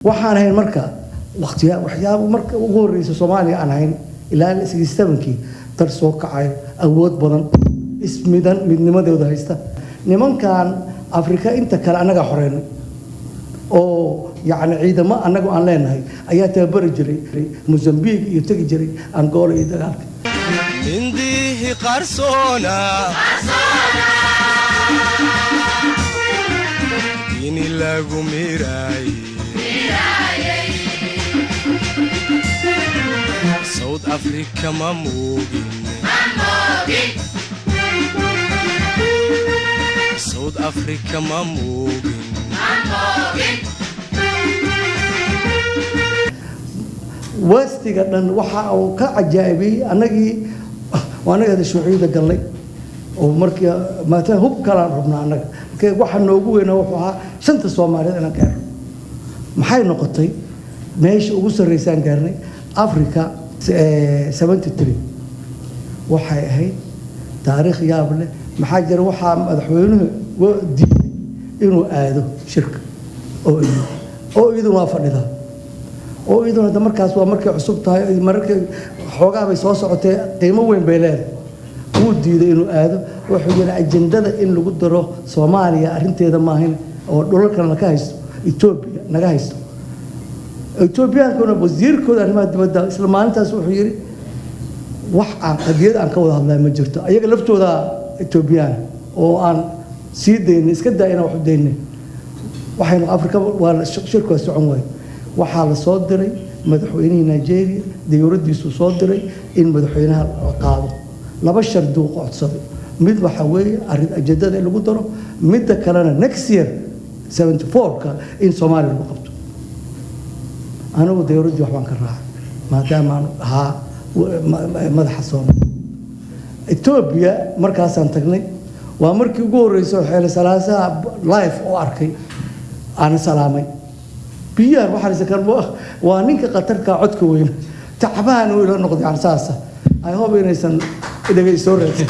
waxaan ahayn marka waxyaabo marka ugu horreysay Soomaaliya aan ahayn ilaa 67kii dar soo kacay awood badan ismidan midnimadooda haysta nimankan Afrika inta kale anaga xoreyn oo yaani ciidamo anagu aan leenahay ayaa tababari jiray Mozambique iyo tagi jiray Angola iyo dagaalka indihi qarsona ini lagu miray South Africa mamugin South Africa mamugin wastiga dhan waxa uu ka cajaa'ibay anagii waanaga shuuciyada galay oo markii maanta hub kala rabnaa anaga waxa noogu weyn wuxuu ahaa shanta Soomaaliyeed inaan gaaro maxay noqotay meesha ugu sareysaan gaarnay Afrika 73 waxay ahayd taariikh yaab leh maxaa jira waxa madaxweynuhu diiday inuu aado shirka oo iduna fadhida oo iduna markaas waa markay cusub tahay markay xoogaa bay soo socotay qiimo weyn bay leedahay uu diiday inuu aado wuxuu yiri ajandada in lagu daro Soomaaliya arinteeda ma ahayn oo dhulalkan la ka haysto Ethiopia naga haysto Ethiopia kuna wasiirkooda arrimaha dibadda isla maalintaas wuxuu yiri wax aan qadiyad aan ka wada hadlay ma jirto ayaga laftooda Ethiopian oo aan sii deynay iska daayna wax deynay waxaynu Afrika waa shirku socon way waxa la soo diray madaxweynaha Nigeria dawladdiisu soo diray in madaxweynaha qaado laba shardi oo codsaday mid waxa weeye arin ajadada lagu daro mid kalena next year 74ka in Soomaaliya lagu qabto anagu dawladdu waxaan ka raacay maadaama aan madaxa Soomaaliya Ethiopia markaas aan tagnay waa markii ugu horeysay xeelad salaasaha live oo arkay aan salaamay biyar waxa la kan waa ninka qatarka codka weyn tacbaan oo ila noqday arsaasa I hope inaysan dhageyso reeyay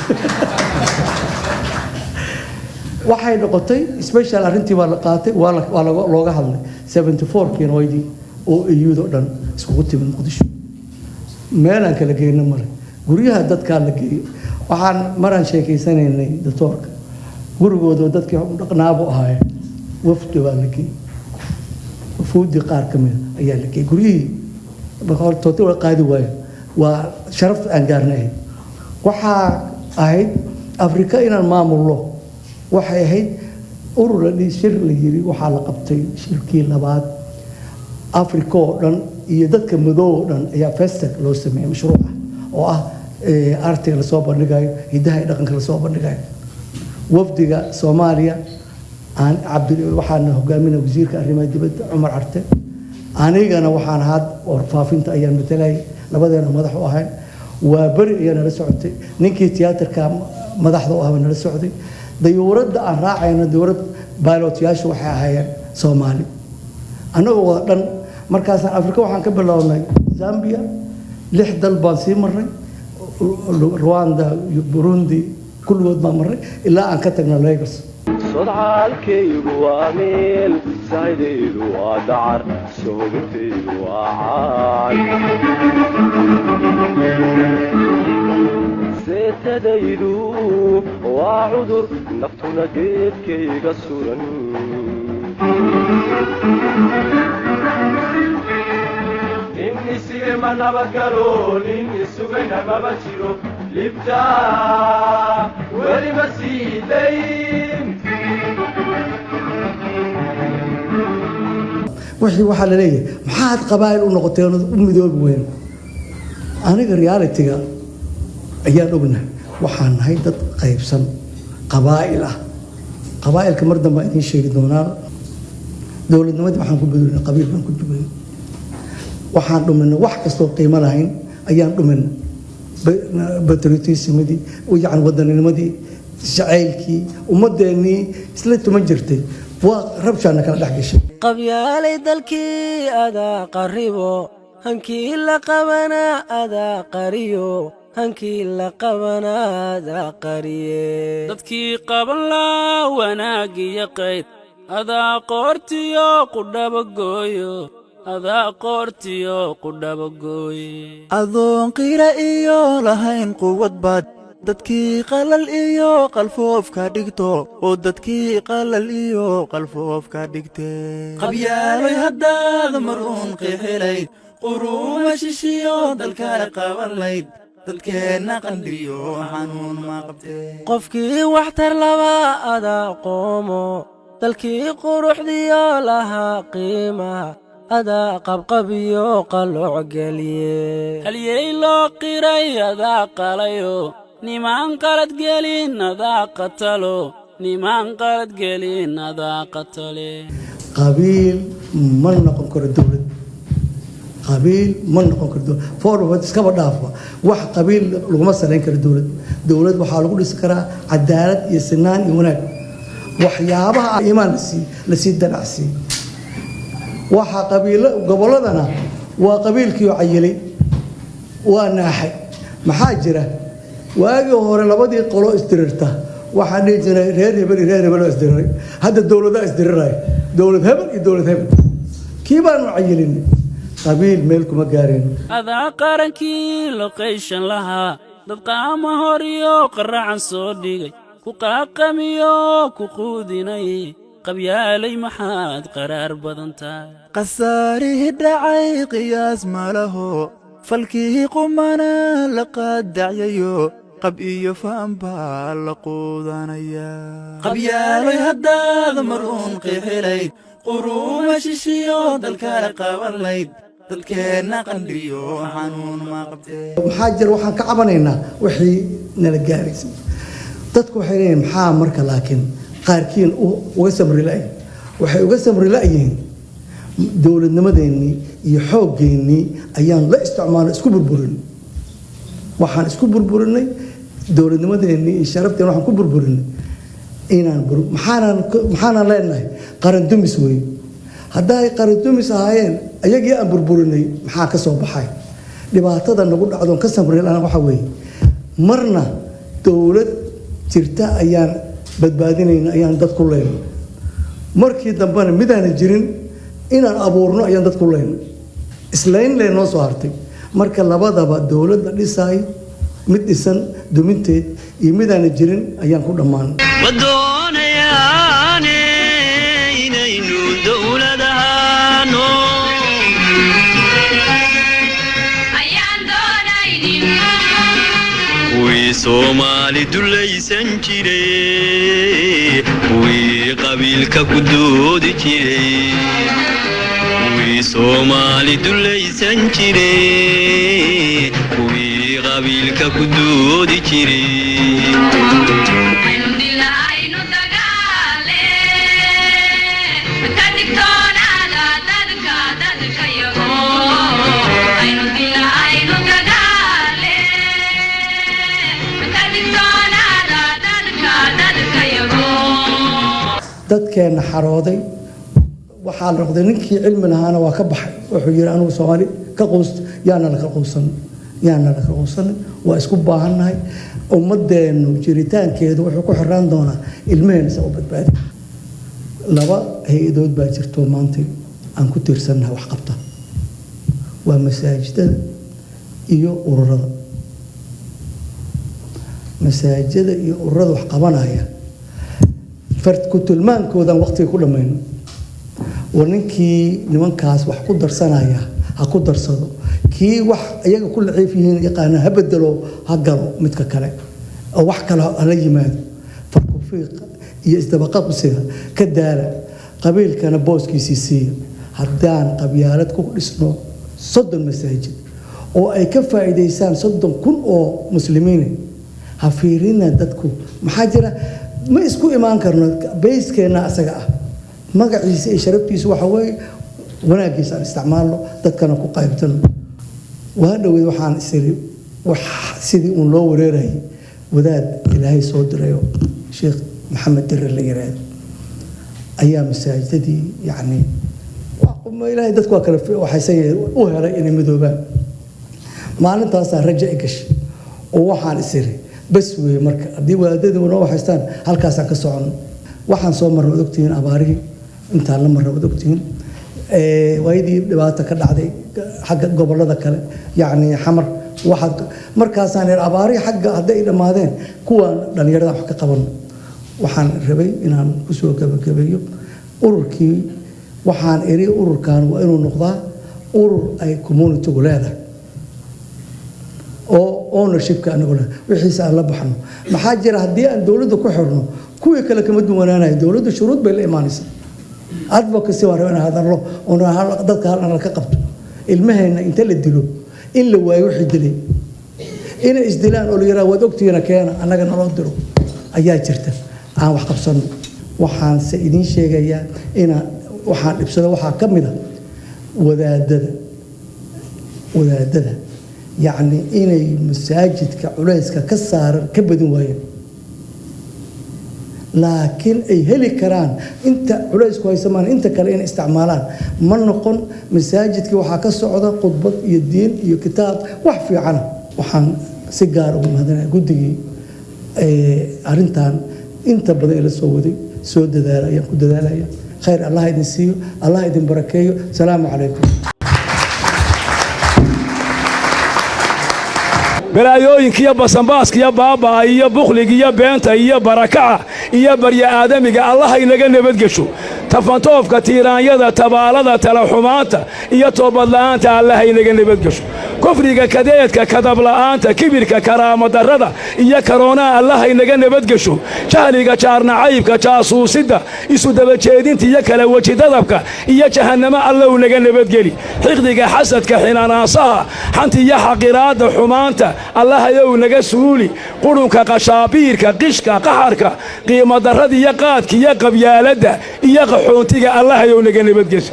waxay noqotay special arintii waa la qaatay waa looga hadlay 74kii noydii oo iyadoo dhan isku timid Muqdisho meel aan kala geeyno mar guriyaha dadka la geeyay waxaan maraan sheekeysanaynay doctorka gurigooda dadkii dhaqnaabo ahaay wafdi waa la geeyay fuudi qaar kamid ayaa la geeyay guriyii boqol todoba qaadi waay waa sharaf aan gaarnay waxa ahayd Afrika inaan maamulno waxay ahayd urur la shir la yiri waxa la qabtay shirkii labaad Afrika oo dhan iyo dadka madow dhan ayaa festival loo sameeyay mashruuc oo ah artiga la soo bandhigayo hidaha dhaqanka la soo bandhigayo wafdiga Soomaaliya aan waxaan hogaaminay wasiirka arrimaha dibadda Umar Arte anigana waxaan had warfaafinta ayaan matalay labadeena madax u ahayn waa bari ayaan la socotay ninkii tiyaatarka madaxda u ahaa la socday dayuuradda aan raacayna dawlad baalootyaashu waxay ahaayeen Soomaali anagoo wada dhan markaas Afrika waxaan ka bilownay Zambia 6 dal baan sii maray Rwanda Burundi kulligood baan maray ilaa aan ka tagnay Lagos sodcaalkaygu waa meel saydaydu waa dacar soogintaydu waa caan seetadaydu waa cudur naftuna geedkayga suran innisiga ma nabadgalo nin isugayna maba jiro libta weli ma siidayn wixii waxa la leeyahay maxaad qabaayil u noqotay u midoob weyn aniga reality-ga ayaan ognahay waxaan nahay dad qaybsan qabaayil ah qabaayilka mar dambe idin sheegi doonaa dawladnimada waxaan ku bedelnay qabiil baan ku duubay waxaan dhuminay wax kasta oo qiimo lahayn ayaan dhuminay patriotismadi oo yacan wadanimadii jacaylkii ummadeennii isla tuman jirtay waa rabshana kala dhaxgashay qabyaalay dalkii adaa qaribo hankii la qabana adaa qariyo hankii la qabana adaa qariye dadkii qaban la wanaagiyo qayd adaa qoortiyo qudhaba gooyo adaa qoortiyo qudhabagooye adoon qiira iyo lahayn quwad baad dadkii qalal iyo qalfoofka dhigto oo dadkii qalal iyo qalfoofka dhigtee qabyaalay haddaad maruun qixilayd quruuma shishiyo dalkana qaban layd dalkeenna qandhiyo xanuun ma qabtee qofkii waxtar laba adaa qoomo dalkii quruxdiyo lahaa qiimaha adaa qabqabiyo qalooc geliye halyey loo qiray adaa qalayo nimaan qalad gelin adaa qatalo nimaan qalad gelin adaa qatale qabiil ma noqon karo dawlad qabiil ma noqon karo dawlad forward iskaba dhaafa wax qabiil laguma salayn karo dawlad waxaa lagu dhisi karaa cadaalad iyo sinaan iyo wanaag waxyaabaha iimaan la sii danacsi waxa qabiil goboladana waa qabiilkii cayilay waa naaxay maxaa jira waagi hore labadii qolo isdirirta waxaan dhihi jiray reer hebel oo isdiriray hadda dawladaha isdiriraya dawlad hebel iyo dawlad hebel kii baanu cayilin qabiil meel kuma gaareen adaa qarankii loqayshan lahaa dad qaama hor iyo qaracan soo dhigay ku qaaqamiyo ku quudinay qabyaalay maxaad qaraar badan tahay qasaarihii dhacay qiyaas ma laho falkii qumana la qaadacyayo qab iyo faan baa la quudanaya qabyaalay haddaad maruun qixilayd quruuma shishiyo dalkana qaban layd dalkeenna qandhiyo xanuun ma qabtee maxaa jira waxaan ka cabanaynaa wixii nala gaaraysay dadku waxay leeyihiin maxaa marka laakiin qaarkiin uga samri la'ay waxay uga samri la'yihiin dawladnimadeennii iyo xooggeenii ayaan la isticmaalay isku burburin waxaan isku burburinay dawladnimadeennii iyo sharafteen waxaan ku burburinay inaan maxaanan leenahay qaran dumis wey hadday qaran dumis ahaayeen ayagii aan burburinay maxaa ka soo baxay dhibaatada nagu dhacdoon ka samri la'aan waxa weeye marna dawlad jirta ayaan badbaadinayna ayaan dad ku leyn markii dambena midaanan jirin inaan abuurno ayaan dad ku leyn islayn lee noo soo hartay marka labadaba dawladda dhisaay mid dhisan duminteed iyo midaanan jirin ayaan ku dhammaan ma doonayaane inaynu dawladahaano ayaan doonaynin kuwii soomaali dulaysan jiray kuwii qabiilka ku doodi jiray kuwii soomaali dulaysan jiray kuwii qabiilka ku doodi jiray dadkeena xarooday waxaa la noqday ninkii cilmi lahaana waa ka baxay wuxuu yiri anigu Soomaali ka quusto yaana la ka quusan waa isku baahannahay ummadeenu jiritaankeedu wuxuu ku xiraan doonaa ilmaheenna soo badbaadi laba hay'adood baa jirto maanta aan ku tiirsannahay wax qabta waa masaajidada iyo ururada masaajidada iyo ururada wax qabanaya فرد كتل مان كودان وقتي كل مين ونكي نمان كاس وح قدر سنايا هقدر صدو كي وح يجا كل عيفين يقانا هبدلو هقرو متككله أو وح كلا علي ماد فكوفيق يستبقى بسها كدارة قبيل كان بوس كي سي هدان قبيلات كل اسمه صد المساجد أو أي كفى إديسان صد كل أو مسلمين هفيرنا دتكو محاجرة ما isku imaan karno bayskeena asaga ah magaciisa iyo sharaftiisa waxa way wanaagiisa isticmaalno dadkana ku qaybtano waa dhawey waxaan isiri wax sidii uu loo wareeray wadaad ilaahay soo diray sheekh maxamed dirir la yiraahdo ayaa masaajidii yaani waa ilaahay dadku kala waxay u helay inay midoobaan maalintaas raja gashay oo waxaan isiri bas way marka hadii wadaadadu noo waxaystaan halkaas ka socon waxaan soo marno ogtiin abaarihi inta la marno ogtiin waydii dhibaato ka dhacday xagga gobolada kale yacni xamar waxaad markaasaan ir abaari xagga hadday dhammaadeen kuwaan dhallinyarada wax ka qaban waxaan rabay inaan ku soo gabagabeeyo ururkii waxaan iri ururkan waa inuu noqdaa urur ay community-gu leedahay oo ownership-ka anagu leh wixiisa aan la baxno maxaa jira haddii aan dowladda ku xirno kuwii kale kama duwanaanayo dowladdu shuruud bay la imaanaysaa advocacy waa rabaa inaan hadallo oo dadka halna ka qabto ilmahayna inta la dilo in la waayo wixii dilay inay isdilaan oo la yiraahdo waad ogtiina keena annaga naloo diro ayaa jirta aan wax qabsano waxaan se idin sheegayaa inaan waxaan dhibsado waxaa ka mid ah wadaadada yacni inay masaajidka culayska ka saaran ka badin waayeen laakiin ay heli karaan inta culaysku haysamaan inta kale inay isticmaalaan ma noqon masaajidkii waxaa ka socda khudbad iyo diin iyo kitaab wax fiicana waxaan si gaar ugu mahadinaya guddigii arrintan inta badan ila soo waday soo dadaala ayaan ku dadaalaya khayr allah idin siiyo allah idin barakeeyo salaamu calaykum balaayooyinkiiyo basanbaaskiyo baabaa iyo bukhligiyo beenta iyo barakaca iyo barya aadamiga allaha inaga nabadgesho tafantoofka tiiraanyada tabaalada talaxumaanta iyo toobadla'aanta allaha inaga nabadgesho kufriga kadeedka kadabla'aanta kibirka karaamadarrada iyo karoonaha allaha inaga nabadgesho jahliga jaarnacaybka jaasuusidda isu dabajeedinta iyo kala wejidadabka iyo jahannamo allow naga nabadgeli xiqdiga xasadka xinanaasaha xanta iyo xaqiraadda xumaanta allahayow naga suuli qurunka qashaabiirka qishka qaxarka qiimadarrada iyo qaadka iyo qabyaaladda iyo qaxoontiga allahayow naga nabadgesho